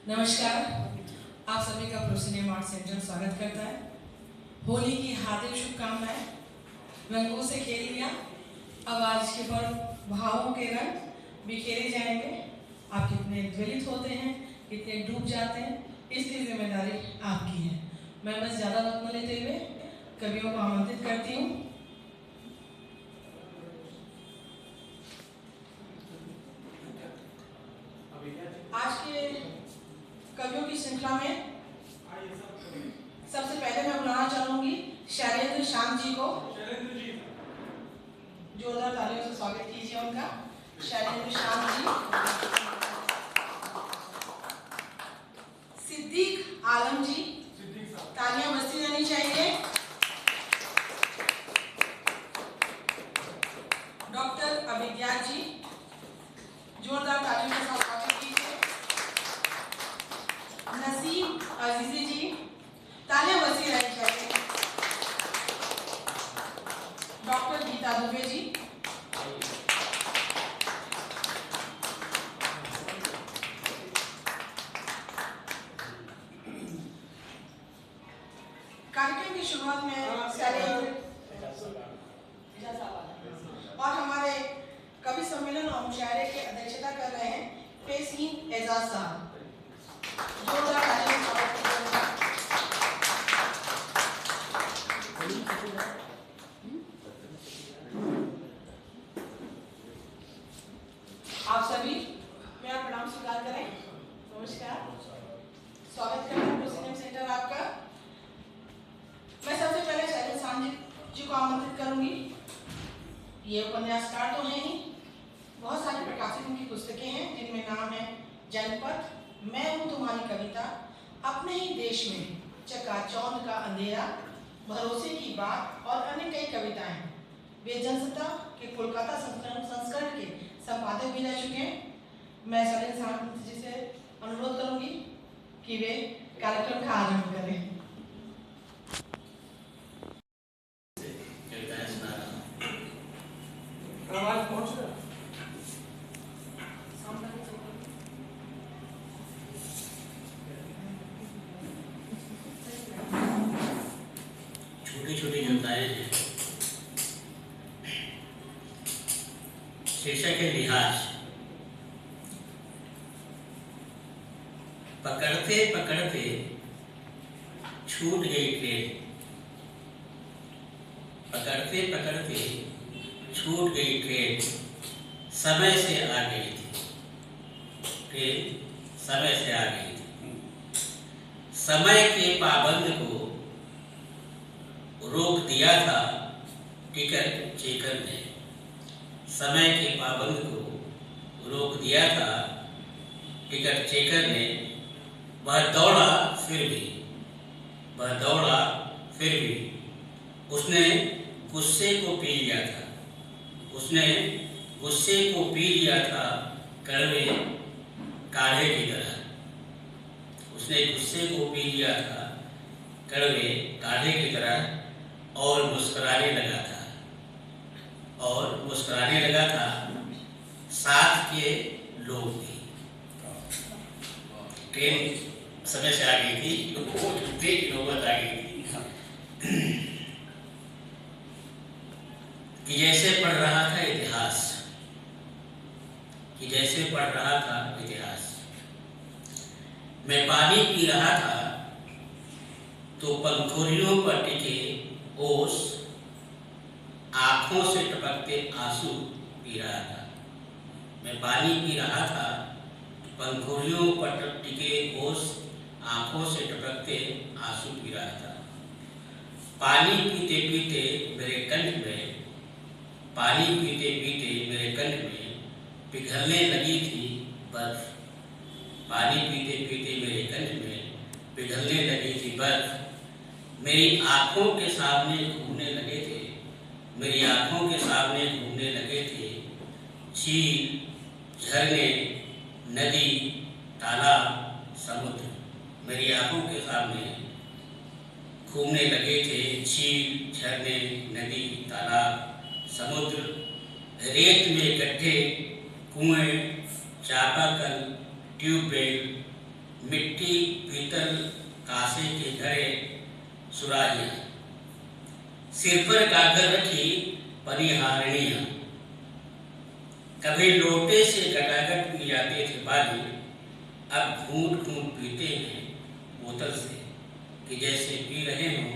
नमस्कार, आप सभी का प्रोसिनियम आर्ट सेंटर स्वागत करता है। होली की हार्दिक शुभकामनाएं। रंगों से खेल लिया, अब आज के पर्व भावों के रंग बिखेरे जाएंगे। आप कितने ज्वलित होते हैं, कितने डूब जाते हैं, इसकी जिम्मेदारी आपकी है। मैं बस ज़्यादा वक्त न लेते हुए कवियों को आमंत्रित करती हूँ। आज के कवियों की श्रृंखला में सबसे पहले मैं बुलाना चाहूंगी शैलेंद्र शाम जी को। जोरदार तालियों से स्वागत कीजिए उनका। शैलेंद्र शाम जी। सिद्दीक आलम जी, तालियां बजती रहनी चाहिए। डॉक्टर अभिज्ञा जी, जोरदार तालियों के साथ स्वागत कीजिए। नसीम अजीजी जी, तालियां बजती रहनी चाहिए। डॉक्टर गीता दुबे जी, कार्यक्रम की शुरुआत में शैलेंद्र और हमारे कवि सम्मेलन और मुशायरे की अध्यक्षता कर रहे हैं फेसीन एजाज साहब। जोरदार तालियों से स्वागत कीजिए। आप सभी मेरा प्रणाम स्वीकार करें। नमस्कार, स्वागत करते हैं प्रोसिनियम सेंटर आपका। मैं सबसे पहले शैलेंद्र शाम जी को आमंत्रित करूंगी। ये उपन्यासकार तो हैं ही, बहुत सारी प्रकाशित उनकी पुस्तकें हैं जिनमें नाम है जनपथ, मैं हूँ तुम्हारी कविता, अपने ही देश में, चकाचौंध का अंधेरा, भरोसे की बात और अन्य कई कविताएं। वे जनसत्ता के कोलकाता संस्करण के संपादक भी रह चुके हैं। मैं शैलेंद्र शाम जी से अनुरोध करूंगी कि वे कार्यक्रम का आरंभ करें। आवाज पहुंच रहा है? छोटी छोटी कविताएं हैं। शीर्षक है लिहाज। पकड़ते पकड़ते छूट गई ट्रेन, पकड़ते पकड़ते छूट गई ट्रेन, समय से आ गई थी, ट्रेन समय से आ गई थी। समय के पाबंद को रोक दिया था टिकट चेकर ने, समय के पाबंद को रोक दिया था टिकट चेकर ने। वह दौड़ा फिर भी, वह दौड़ा फिर भी, उसने गुस्से को पी लिया था, उसने गुस्से को पी लिया था कड़वे काढ़े की तरह, उसने गुस्से को पी लिया था कड़वे काढ़े की तरह। और मुस्कुराने लगा था, और मुस्कुराने लगा था साथ के लोग भी। ट्रेन समय से आ गई थी, नौबत आ गई थी कि जैसे पढ़ रहा था इतिहास, कि जैसे पढ़ रहा था इतिहास। मैं पानी पी रहा था तो पंखुड़ियों पर टिके ओस आंखों से टपकते आंसू पी रहा था। मैं पानी पी रहा था तो पंखुड़ियों पर टिके ओस आंखों से टपकते आंसू पी रहा था। पानी पीते पीते मेरे कंठ में, पानी पीते पीते मेरे कंठ में पिघलने लगी थी बर्फ, पानी पीते पीते मेरे कंठ में पिघलने लगी थी बर्फ। मेरी आंखों के सामने घूमने लगे थे, मेरी आंखों के सामने घूमने लगे थे झील, झरने, नदी, तालाब, समुद्र। मेरी आंखों के सामने घूमने लगे थे झील, झरने, नदी, तालाब, समुद्र, रेत में गड्ढे, कुएं, चापाकल, ट्यूबवेल, मिट्टी पीतल कांसे के घड़े सुराहियां, सिर पर गागर रखी परिहारणियां। कभी लोटे से गटागट पी जाते थे बाली, अब घूंट घूंट पीते हैं बोतल से कि जैसे पी रहे हों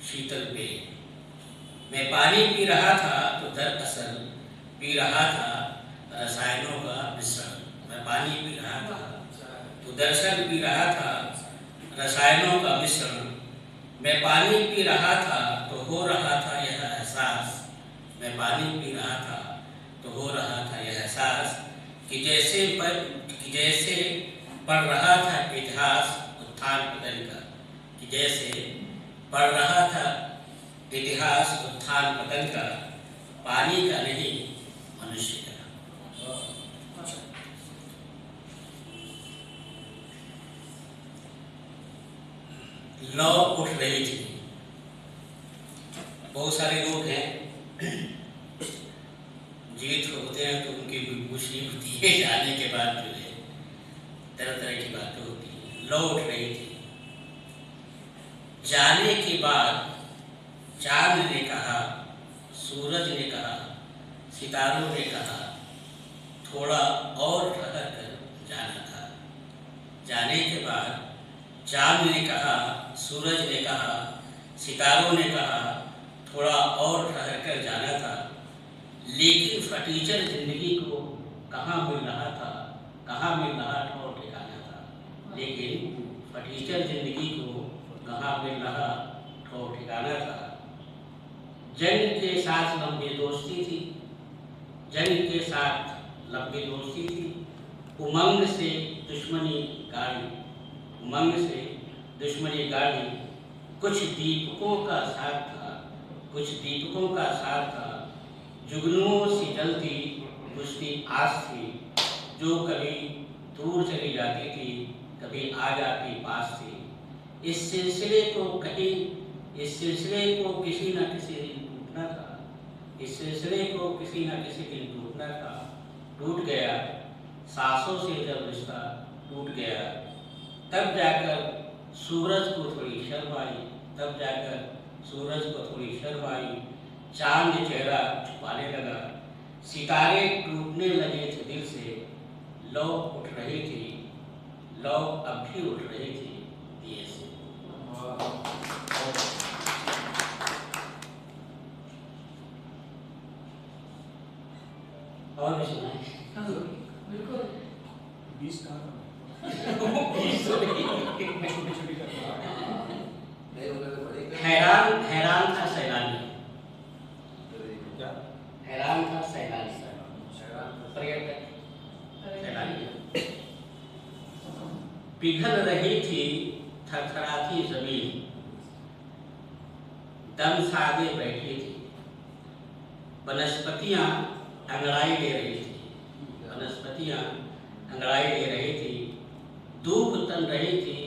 शीतल पेय। मैं पानी पी रहा था तो दरअसल पी रहा था रसायनों का मिश्रण। मैं पानी पी रहा था तो दरअसल पी रहा था रसायनों का मिश्रण। मैं पानी पी रहा था तो हो रहा था यह एहसास। मैं पानी पी रहा था तो हो रहा था यह एहसास कि जैसे पढ़ रहा था इतिहास उत्थान पतन का, कि जैसे पढ़ रहा था इतिहास उत्थान पतन का, पानी का नहीं मनुष्य का। लौ उठ रही थी। बहुत सारे लोग हैं जीवित होते हैं तो उनकी कोई पूछ नहीं होती है, जाने के बाद जो है तरह तरह की बातें होती हैं। लौ उठ रही थी। जाने के बाद चांद ने कहा, सूरज ने कहा, सितारों ने कहा, थोड़ा और ठहर कर जाना था। जाने के बाद चांद ने कहा, सूरज ने कहा, सितारों ने कहा, थोड़ा और ठहर कर जाना था। लेकिन फटीचर जिंदगी को कहाँ मिल रहा था, कहाँ मिल रहा ठौर ठिकाना था। लेकिन फटीचर जिंदगी को कहाँ मिल रहा ठौर ठिकाना था। जंग के साथ लंबी दोस्ती थी, जंग के साथ लंबी दोस्ती थी। उमंग से दुश्मनी गाड़ी, उमंग से दुश्मनी गाड़ी। कुछ दीपकों का साथ था, कुछ दीपकों का साथ था। जुगनुओं सी जलती बुझती आस थी, जो कभी दूर चली जाती थी, कभी आ जाती पास थी। इस सिलसिले को किसी न किसी दिन टूटना था। इस सिलसिले को किसी न किसी दिन टूटना था। टूट गया सांसों से जब रिश्ता टूट गया, तब जाकर सूरज को थोड़ी शर्म आई, तब जाकर सूरज को थोड़ी शर्म आई। चांद चेहरा छुपाने लगा, सितारे टूटने लगे थे दिल से। लौ उठ रही थी, लौ अब भी उठ रही थी दिए से। और भी सुनाए? बिल्कुल। 20 कहाँ हैरान था सैलानी, हैरान था सैलानी, पर्यटक सैलानी। पिघल रही थी थरथराती जमीन, दम साधे बैठी थी। वनस्पतियां अंगड़ाई ले रही थी, वनस्पतियां अंगड़ाई ले रही थी। धूप तन रही थी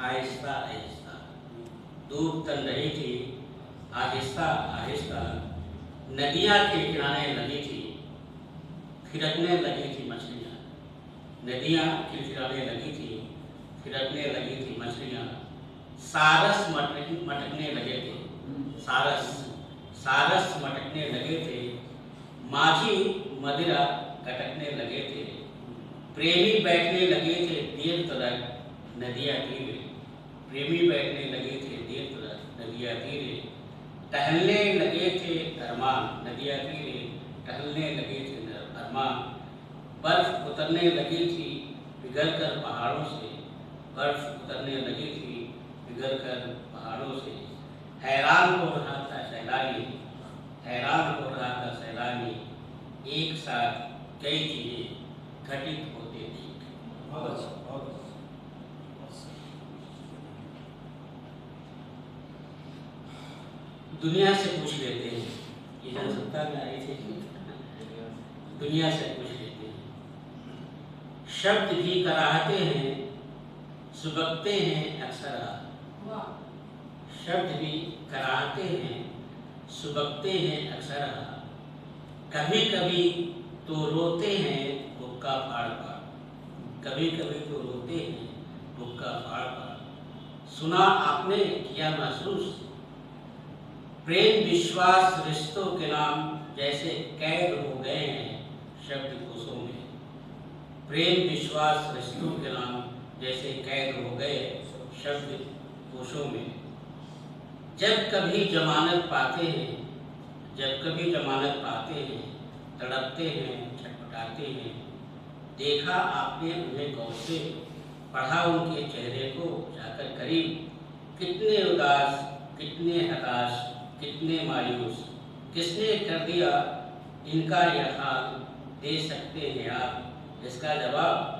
आहिस्ता आहिस्ता, धूप तन रही थी आहिस्ता आहिस्ता। नदियां खिलखिलाने लगी थी, थिरकने लगी थी मछलियां। नदियां खिलखिलाने लगी थी, थिरकने लगी थी मछलियां। सारस मटकने लगे थे, सारस मटकने लगे थे। माझी मदिरा कटकने लगे थे। प्रेमी बैठने लगे थे देर तलक नदिया तीरे, प्रेमी बैठने लगे थे देर तलक नदिया तीरे। टहलने लगे थे अरमान नदिया तीरे, टहलने लगे थे अरमान। बर्फ उतरने लगी थी पिघल कर पहाड़ों से, बर्फ उतरने लगी थी पिघल कर पहाड़ों से। हैरान हो रहा था सैलानी, हैरान हो रहा था सैलानी। एक साथ कई चीजें घटित होते थी। दुनिया से पूछ लेते हैं, ये जनसत्ता में आई थी, दुनिया से पूछ लेते हैं। शब्द भी कराहते हैं, सुबकते हैं अक्सर। शब्द भी कराहते हैं, सुबकते हैं अक्सर। कभी कभी तो रोते हैं हुक्का फाड़ फाड़, कभी कभी तो रोते हैं हुक्का फाड़ फाड़। सुना आपने, किया महसूस, प्रेम विश्वास रिश्तों के नाम जैसे कैद हो गए हैं शब्दकोशों में। प्रेम विश्वास रिश्तों के नाम जैसे कैद हो गए शब्दकोशों में। जब कभी जमानत पाते हैं, जब कभी जमानत पाते हैं, तड़पते हैं, छटपटाते हैं। देखा आपने उन्हें गौर से, पढ़ा उनके चेहरे को जाकर करीब। कितने उदास, कितने हताश, कितने मायूस, किसने कर दिया इनका यह हाल, दे सकते हैं आप इसका जवाब।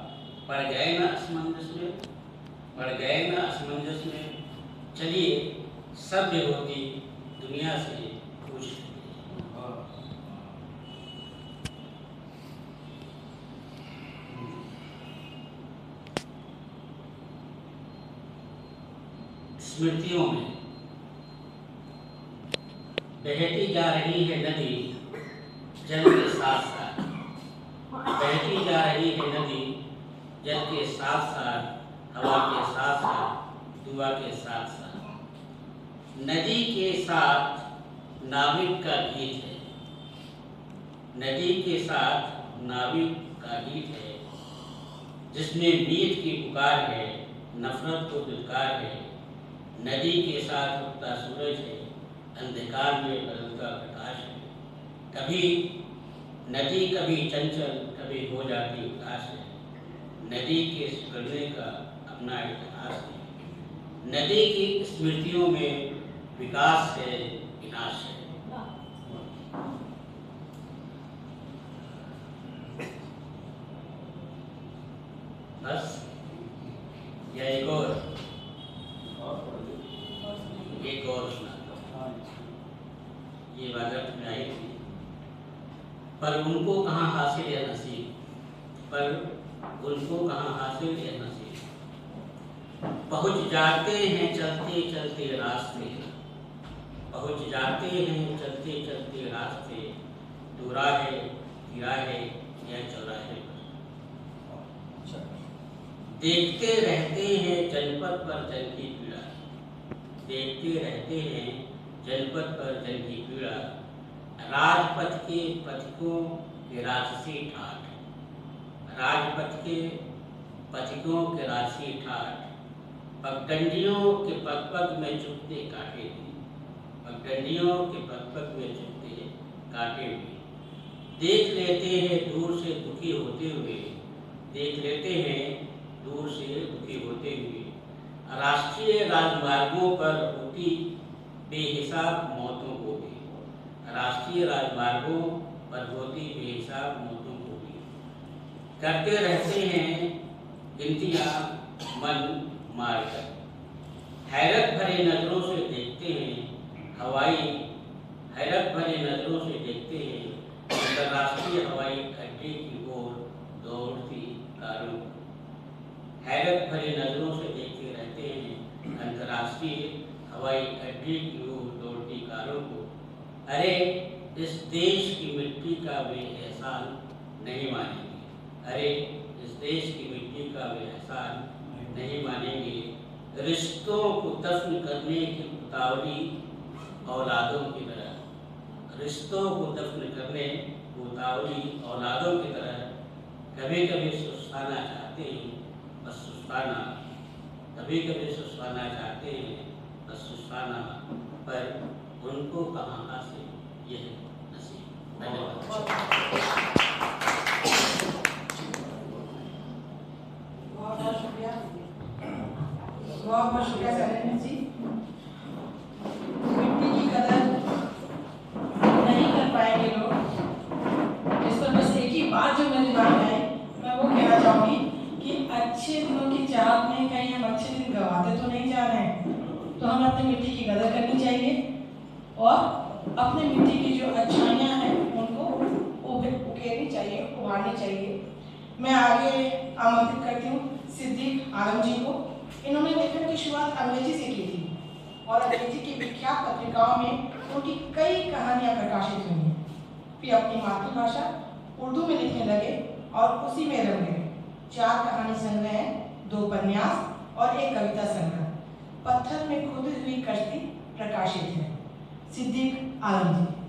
पड़ गए ना असमंजस में, पड़ गए ना असमंजस में। चलिए सभ्य होती दुनिया से पूछ लेते हैं। स्मृतियों में बहती जा रही है नदी जल के साथ साथ, बहती जा रही है नदी जल के साथ साथ, हवा के साथ साथ, दुआ के साथ साथ। नदी के साथ नाविक का गीत है, नदी के साथ नाविक का गीत है, जिसमें मीत की पुकार है, नफरत को दुत्कार है। नदी के साथ उगता सूरज है, अंधकार में बदलता प्रकाश है। कभी नदी कभी चंचल, कभी हो जाती उदास है। नदी के सुधरने का अपना इतिहास है। नदी की स्मृतियों में विकास है, विनाश है। बस यह एक और सुना, ये वादत में आई थी। पर उनको कहाँ हासिल या नसीब, पर उनको कहाँ हासिल या नसीब। पहुँच जाते हैं चलते चलते रास्ते, पहुँच जाते हैं चलते चलते रास्ते। दुराहे, तिराहे या चौराहे पर देखते रहते हैं जनपद पर जल की पीड़ा, देखते रहते हैं जनपद पर जल की पीड़ा। राजपथ के पथिकों के राजसी ठाठ, राजपथ के पथिकों के राजसी ठाठ। पगडंडियों के पग में चुभते कांटे भी, पगडंडियों के पग में चुभते कांटे भी। देख लेते हैं दूर से दुखी होते हुए, देख लेते हैं दूर से दुखी होते हुए। राष्ट्रीय राजमार्गों पर होती बेहिसाब मौतों को भी, राष्ट्रीय राजमार्गों पर होती बेहिसाब मौतों को भी। करते रहते हैं गिनतियाँ मन मारकर, हैरत भरी नजरों से देखते हैं हवाई, हैरत भरी नजरों से देखते हैं अंतर्राष्ट्रीय हवाई अड्डे की ओर दौड़ती कारों को। हैरत भरी नजरों से देखते रहते हैं अंतर्राष्ट्रीय हवाई अड्डे की ओर दौड़ती कारों को। अरे इस देश की मिट्टी का वे एहसान नहीं मानेंगे, अरे इस देश की मिट्टी का वे एहसान नहीं मानेंगे। रिश्तों को दफन करने की उतावली औलादों की तरह, रिश्तों को दफन करने की उतावली औलादों की तरह। कभी कभी सुस्ताना चाहते हैं बस सुस्ताना, कभी कभी सुस्ताना चाहते हैं बस सुस्ताना। पर उनको कहाँ हासिल यह नसीब। धन्यवाद। बहुत शुक्रिया, बहुत शुक्रिया सैलेंद्र जी। मिट्टी की कदर नहीं कर पाएंगे लोग। इस पर बस एक ही बात जो मेरे दिमाग में आई, मैं वो कहना चाहूँगी कि अच्छे दिनों की चाहत में कहीं हम अच्छे दिन गंवाते तो नहीं जा रहे हैं। तो हमें अपनी मिट्टी की कदर करनी चाहिए और अपने मिट्टी की जो अच्छाइयाँ हैं उनको उकेरनी चाहिए, उभारनी चाहिए। मैं आगे आमंत्रित करती हूँ सिद्दीक आलम जी को। इन्होंने लेखन की शुरुआत अंग्रेजी से की थी और अंग्रेजी की विख्यात पत्रिकाओं में उनकी कई कहानियाँ प्रकाशित हुई हैं। फिर अपनी मातृभाषा उर्दू में लिखने लगे और उसी में रंग गए। 4 कहानी संग्रह, 2 उपन्यास और एक कविता संग्रह पत्थर में खुदी हुई कश्ती प्रकाशित है। सिद्दीक आलम जी।